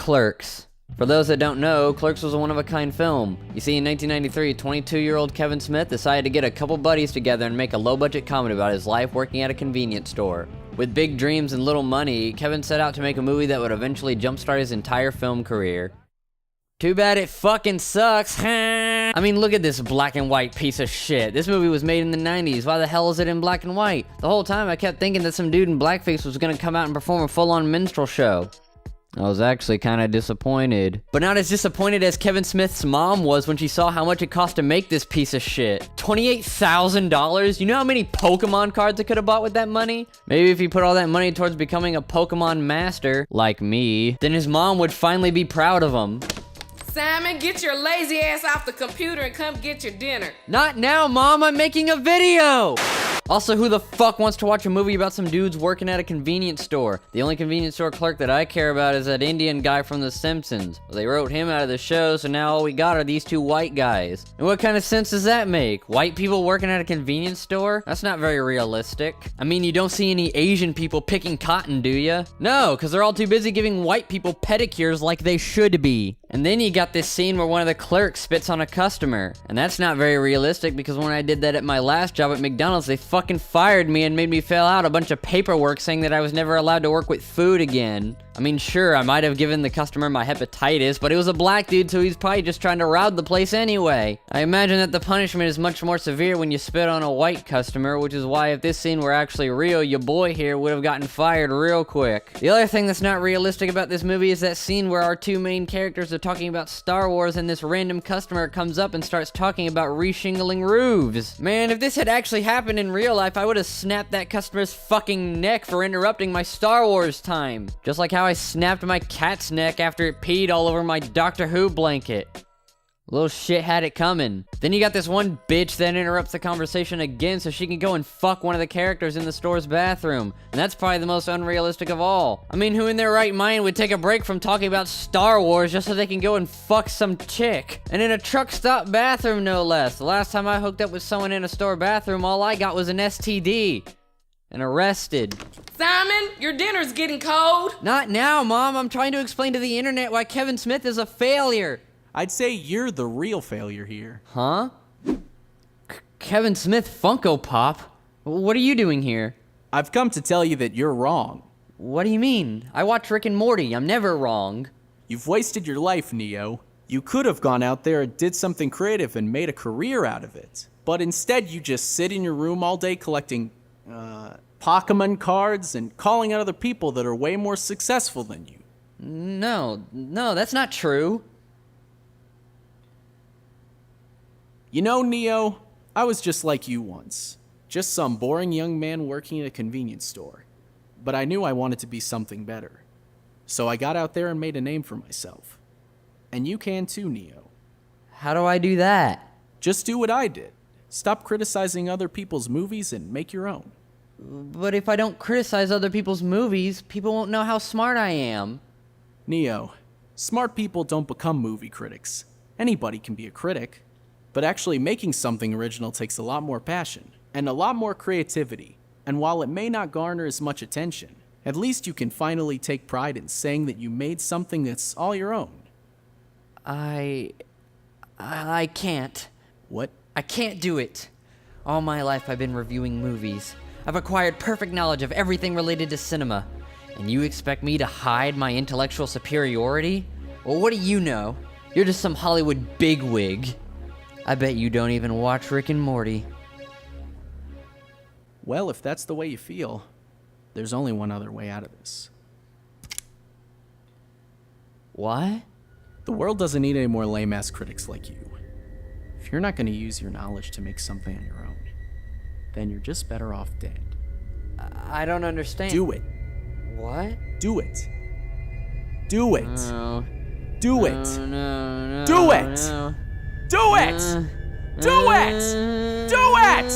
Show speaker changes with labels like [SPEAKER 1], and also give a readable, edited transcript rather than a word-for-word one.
[SPEAKER 1] Clerks. For those that don't know, Clerks was a one-of-a-kind film. You see, in 1993, 22-year-old Kevin Smith decided to get a couple buddies together and make a low-budget comedy about his life working at a convenience store. With big dreams and little money, Kevin set out to make a movie that would eventually jumpstart his entire film career. Too bad it fucking sucks, huh? I mean, look at this black and white piece of shit. This movie was made in the 90s. Why the hell is it in black and white? The whole time I kept thinking that some dude in blackface was gonna come out and perform a full-on minstrel show. I was actually kinda disappointed. But not as disappointed as Kevin Smith's mom was when she saw how much it cost to make this piece of shit. $28,000? You know how many Pokemon cards I could've bought with that money? Maybe if he put all that money towards becoming a Pokemon master, like me, then his mom would finally be proud of him.
[SPEAKER 2] Simon, get your lazy ass off the computer and come get your dinner.
[SPEAKER 1] Not now, Mom, I'm making a video! Also, who the fuck wants to watch a movie about some dudes working at a convenience store? The only convenience store clerk that I care about is that Indian guy from The Simpsons. Well, they wrote him out of the show, so now all we got are these two white guys. And what kind of sense does that make? White people working at a convenience store? That's not very realistic. I mean, you don't see any Asian people picking cotton, do ya? No, because they're all too busy giving white people pedicures like they should be. And then you got this scene where one of the clerks spits on a customer. And that's not very realistic because when I did that at my last job at McDonald's, they fucking fired me and made me fill out a bunch of paperwork saying that I was never allowed to work with food again. I mean, sure, I might have given the customer my hepatitis, but it was a black dude, so he's probably just trying to rob the place anyway. I imagine that the punishment is much more severe when you spit on a white customer, which is why if this scene were actually real, your boy here would have gotten fired real quick. The other thing that's not realistic about this movie is that scene where our two main characters are talking about Star Wars and this random customer comes up and starts talking about reshingling roofs. Man, if this had actually happened in real life, I would have snapped that customer's fucking neck for interrupting my Star Wars time. Just like how I snapped my cat's neck after it peed all over my Doctor Who blanket. Little shit had it coming. Then you got this one bitch that interrupts the conversation again so she can go and fuck one of the characters in the store's bathroom. And that's probably the most unrealistic of all. I mean, who in their right mind would take a break from talking about Star Wars just so they can go and fuck some chick? And in a truck stop bathroom, no less. The last time I hooked up with someone in a store bathroom, all I got was an STD. And arrested.
[SPEAKER 2] Simon, your dinner's getting cold.
[SPEAKER 1] Not now, Mom. I'm trying to explain to the internet why Kevin Smith is a failure.
[SPEAKER 3] I'd say you're the real failure here.
[SPEAKER 1] Huh? Kevin Smith Funko Pop? What are you doing here?
[SPEAKER 3] I've come to tell you that you're wrong.
[SPEAKER 1] What do you mean? I watch Rick and Morty. I'm never wrong.
[SPEAKER 3] You've wasted your life, Neo. You could have gone out there and did something creative and made a career out of it. But instead, you just sit in your room all day collecting, Pokemon cards and calling out other people that are way more successful than you.
[SPEAKER 1] No, that's not true.
[SPEAKER 3] You know, Neo, I was just like you once. Just some boring young man working at a convenience store. But I knew I wanted to be something better. So I got out there and made a name for myself. And you can too, Neo.
[SPEAKER 1] How do I do that?
[SPEAKER 3] Just do what I did. Stop criticizing other people's movies and make your own.
[SPEAKER 1] But if I don't criticize other people's movies, people won't know how smart I am.
[SPEAKER 3] Neo, smart people don't become movie critics. Anybody can be a critic. But actually making something original takes a lot more passion, and a lot more creativity. And while it may not garner as much attention, at least you can finally take pride in saying that you made something that's all your own.
[SPEAKER 1] I can't.
[SPEAKER 3] What?
[SPEAKER 1] I can't do it. All my life I've been reviewing movies. I've acquired perfect knowledge of everything related to cinema. And you expect me to hide my intellectual superiority? Well, what do you know? You're just some Hollywood bigwig. I bet you don't even watch Rick and Morty.
[SPEAKER 3] Well, if that's the way you feel, there's only one other way out of this.
[SPEAKER 1] What?
[SPEAKER 3] The world doesn't need any more lame-ass critics like you. If you're not going to use your knowledge to make something on your own, then you're just better off dead.
[SPEAKER 1] I don't understand.
[SPEAKER 3] Do it.
[SPEAKER 1] What?
[SPEAKER 3] Do it. Do it.
[SPEAKER 1] No.
[SPEAKER 3] Do it.
[SPEAKER 1] No.
[SPEAKER 3] Do it.
[SPEAKER 1] No.
[SPEAKER 3] Do it! Do it! Do it!